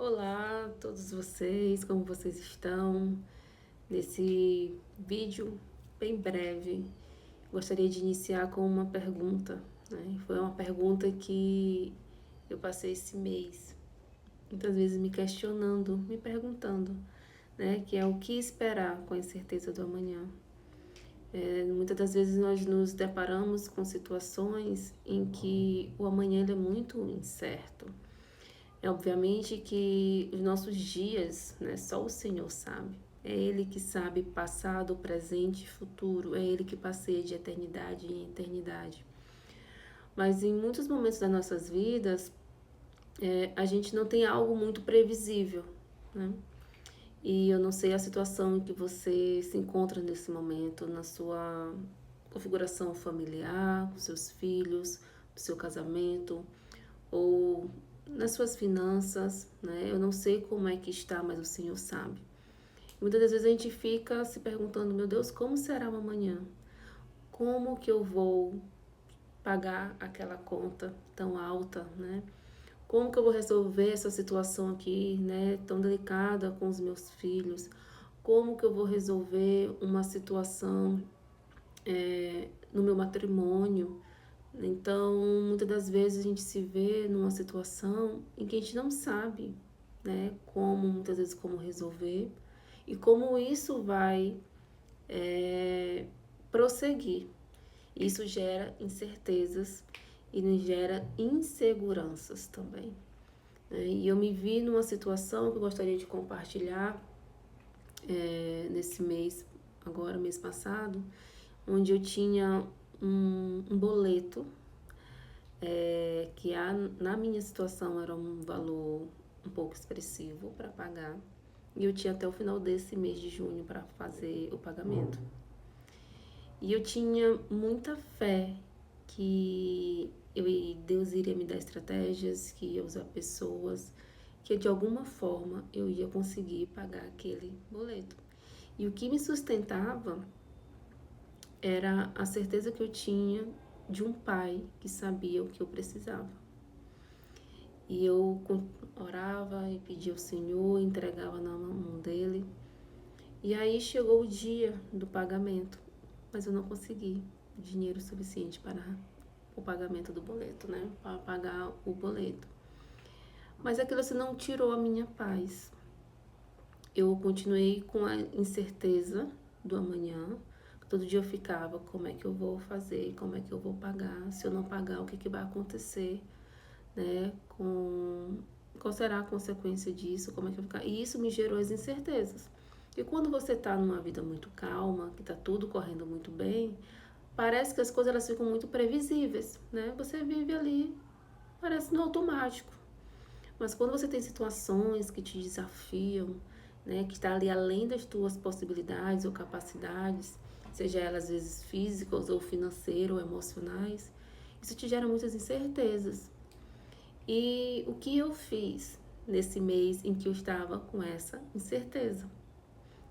Olá a todos vocês, como vocês estão? Nesse vídeo bem breve, gostaria de iniciar com uma pergunta, né? Foi uma pergunta que eu passei esse mês, muitas vezes me questionando, me perguntando, né? Que é o que esperar com a incerteza do amanhã. Muitas das vezes nós nos deparamos com situações em que o amanhã ele é muito incerto. É obviamente que os nossos dias, né, só o Senhor sabe. É Ele que sabe passado, presente e futuro. É Ele que passeia de eternidade em eternidade. Mas em muitos momentos das nossas vidas, a gente não tem algo muito previsível, né? E eu não sei a situação em que você se encontra nesse momento, na sua configuração familiar, com seus filhos, no seu casamento, ou nas suas finanças, né? Eu não sei como é que está, mas o Senhor sabe. Muitas das vezes a gente fica se perguntando, meu Deus, como será o amanhã? Como que eu vou pagar aquela conta tão alta, né? Como que eu vou resolver essa situação aqui, né, tão delicada com os meus filhos? Como que eu vou resolver uma situação no meu matrimônio? Então, muitas das vezes a gente se vê numa situação em que a gente não sabe, né, como, muitas vezes, como resolver e como isso vai prosseguir. Isso gera incertezas e nos gera inseguranças também, né? E eu me vi numa situação que eu gostaria de compartilhar nesse mês, agora, mês passado, onde eu tinha um boleto que na minha situação era um valor um pouco expressivo para pagar. E eu tinha até o final desse mês de junho para fazer o pagamento. E eu tinha muita fé que Deus iria me dar estratégias, que ia usar pessoas, que de alguma forma eu ia conseguir pagar aquele boleto. E o que me sustentava era a certeza que eu tinha de um pai que sabia o que eu precisava. E eu orava e pedia ao Senhor, entregava na mão dele. E aí chegou o dia do pagamento, mas eu não consegui dinheiro suficiente para o pagamento do boleto, né? Para pagar o boleto. Mas aquilo assim não tirou a minha paz. Eu continuei com a incerteza do amanhã. Todo dia eu ficava, como é que eu vou fazer? Como é que eu vou pagar? Se eu não pagar, o que vai acontecer? Né? Qual será a consequência disso? Como é que eu vou ficar? E isso me gerou as incertezas. E quando você está numa vida muito calma, que está tudo correndo muito bem, parece que as coisas elas ficam muito previsíveis, né? Você vive ali, parece no automático. Mas quando você tem situações que te desafiam, né, que está ali além das tuas possibilidades ou capacidades, seja elas às vezes físicas ou financeiras ou emocionais, isso te gera muitas incertezas. E o que eu fiz nesse mês em que eu estava com essa incerteza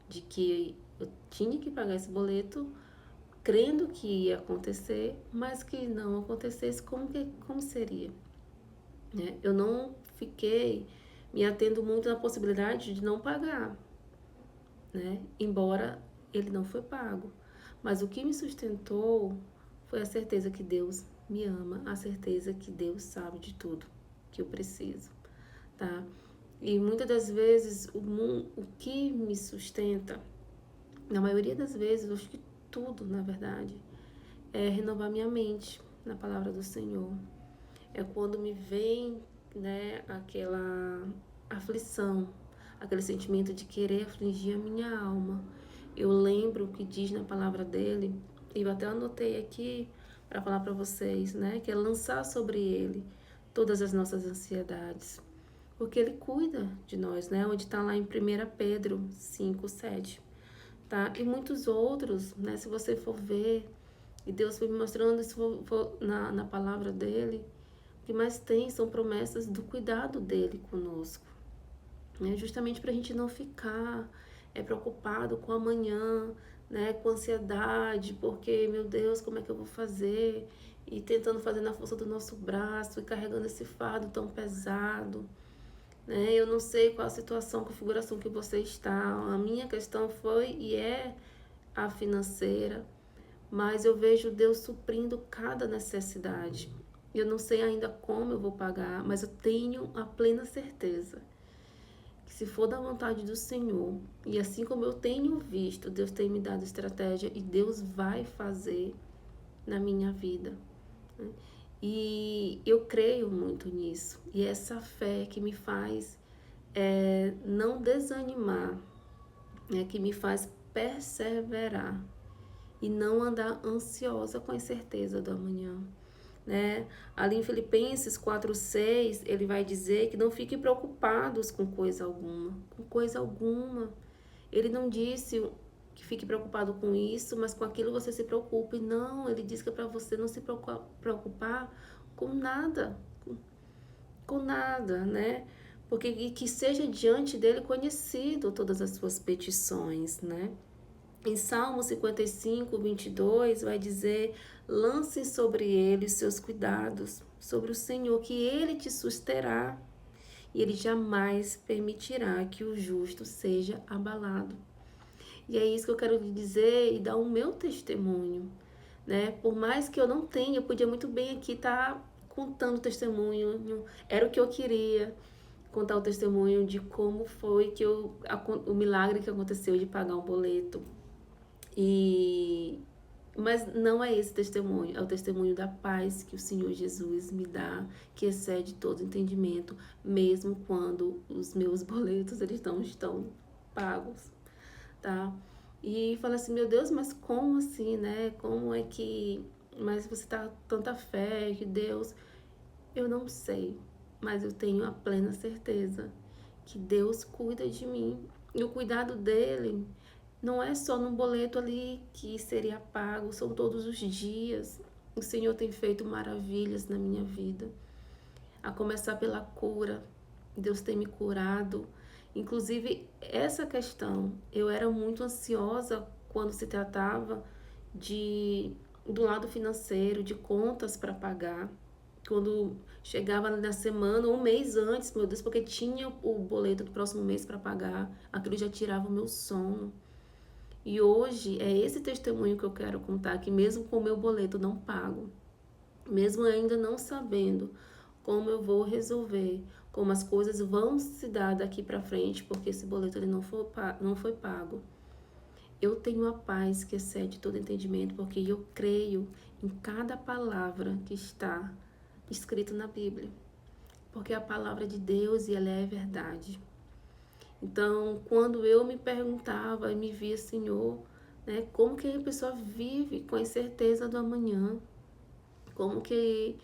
de que eu tinha que pagar esse boleto, crendo que ia acontecer, mas que não acontecesse, como seria? Né? Eu não fiquei me atendo muito na possibilidade de não pagar, né? Embora ele não foi pago. Mas o que me sustentou foi a certeza que Deus me ama, a certeza que Deus sabe de tudo que eu preciso, tá? E muitas das vezes o que me sustenta, na maioria das vezes, eu acho que tudo, na verdade, é renovar minha mente na palavra do Senhor. É quando me vem, né, aquela aflição, aquele sentimento de querer afligir a minha alma. Eu lembro o que diz na palavra dele, e eu até anotei aqui para falar para vocês, né, que é lançar sobre ele todas as nossas ansiedades, porque ele cuida de nós, né, onde está lá em 1 Pedro 5:7, tá? E muitos outros, né, se você for ver, e Deus foi me mostrando isso na palavra dele, o que mais tem são promessas do cuidado dele conosco, né? Justamente para a gente não ficar preocupado com amanhã, né? Com ansiedade, porque, meu Deus, como é que eu vou fazer? E tentando fazer na força do nosso braço e carregando esse fardo tão pesado. né? Eu não sei qual a situação, configuração que você está. A minha questão foi e é a financeira, mas eu vejo Deus suprindo cada necessidade. Eu não sei ainda como eu vou pagar, mas eu tenho a plena certeza que se for da vontade do Senhor, e assim como eu tenho visto, Deus tem me dado estratégia e Deus vai fazer na minha vida, né? E eu creio muito nisso. E essa fé que me faz não desanimar, né? Que me faz perseverar e não andar ansiosa com a incerteza do amanhã, né? Ali em Filipenses 4:6, ele vai dizer que não fiquem preocupados com coisa alguma. Ele não disse que fique preocupado com isso, mas com aquilo você se preocupe. Não, ele diz que é para você não se preocupar com nada, com nada, né? Porque que seja diante dele conhecido todas as suas petições, né? Em Salmo 55:22 vai dizer: lance sobre ele os seus cuidados, sobre o Senhor, que ele te susterá, e ele jamais permitirá que o justo seja abalado. E é isso que eu quero lhe dizer e dar o meu testemunho, né? Por mais que eu não tenha, eu podia muito bem aqui estar contando testemunho, era o que eu queria, contar o testemunho de como foi que o milagre que aconteceu de pagar um boleto. Mas não é esse testemunho, é o testemunho da paz que o Senhor Jesus me dá, que excede todo entendimento, mesmo quando os meus boletos eles não estão pagos, tá? E fala assim, meu Deus, mas como assim, né? Como é que... Mas você tá tanta fé que Deus... Eu não sei, mas eu tenho a plena certeza que Deus cuida de mim. E o cuidado dele não é só num boleto ali que seria pago, são todos os dias. O Senhor tem feito maravilhas na minha vida. A começar pela cura. Deus tem me curado. Inclusive, essa questão, eu era muito ansiosa quando se tratava do lado financeiro, de contas para pagar. Quando chegava na semana, um mês antes, meu Deus, porque tinha o boleto do próximo mês para pagar, aquilo já tirava o meu sono. E hoje é esse testemunho que eu quero contar, que mesmo com o meu boleto não pago, mesmo ainda não sabendo como eu vou resolver, como as coisas vão se dar daqui para frente, porque esse boleto ele não foi pago, eu tenho a paz que excede todo entendimento, porque eu creio em cada palavra que está escrita na Bíblia, porque é a palavra de Deus e ela é verdade. Então, quando eu me perguntava e me via, Senhor, né, como que a pessoa vive com a incerteza do amanhã? Como que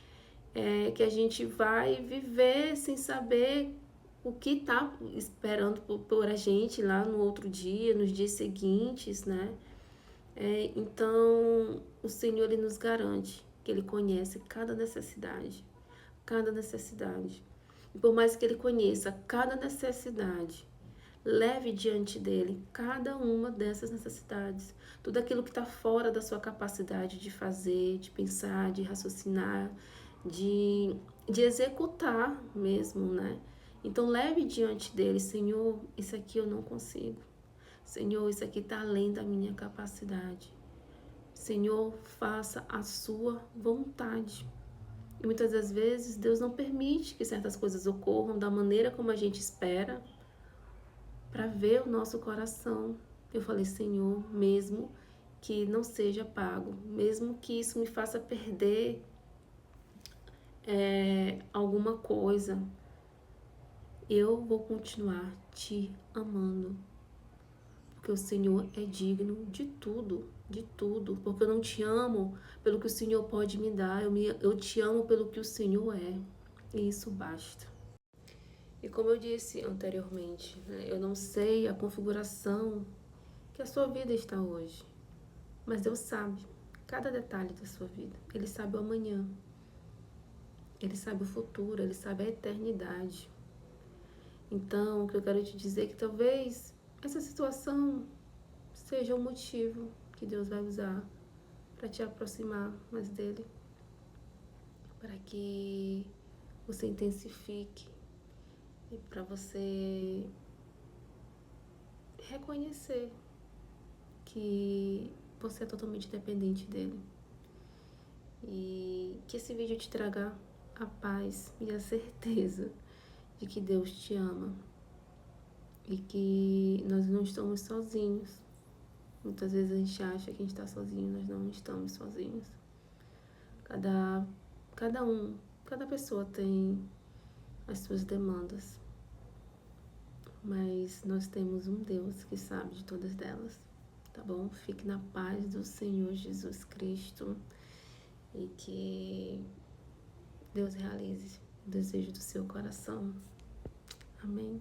a gente vai viver sem saber o que está esperando por a gente lá no outro dia, nos dias seguintes, né? Então, o Senhor ele nos garante que Ele conhece cada necessidade, cada necessidade. E por mais que Ele conheça cada necessidade, leve diante dele cada uma dessas necessidades. Tudo aquilo que está fora da sua capacidade de fazer, de pensar, de raciocinar, de executar mesmo, né? Então leve diante dele, Senhor, isso aqui eu não consigo. Senhor, isso aqui está além da minha capacidade. Senhor, faça a sua vontade. E muitas das vezes Deus não permite que certas coisas ocorram da maneira como a gente espera, para ver o nosso coração. Eu falei, Senhor, mesmo que não seja pago, mesmo que isso me faça perder alguma coisa, eu vou continuar te amando. Porque o Senhor é digno de tudo. Porque eu não te amo pelo que o Senhor pode me dar, eu te amo pelo que o Senhor é. E isso basta. E como eu disse anteriormente, né, eu não sei a configuração que a sua vida está hoje, mas Deus sabe cada detalhe da sua vida. Ele sabe o amanhã, Ele sabe o futuro, Ele sabe a eternidade. Então, o que eu quero te dizer é que talvez essa situação seja o motivo que Deus vai usar para te aproximar mais dele, para que você intensifique e para você reconhecer que você é totalmente dependente dele. E que esse vídeo te traga a paz e a certeza de que Deus te ama e que nós não estamos sozinhos. Muitas vezes a gente acha que a gente está sozinho, nós não estamos sozinhos. Cada pessoa tem as suas demandas, mas nós temos um Deus que sabe de todas delas, tá bom? Fique na paz do Senhor Jesus Cristo e que Deus realize o desejo do seu coração. Amém.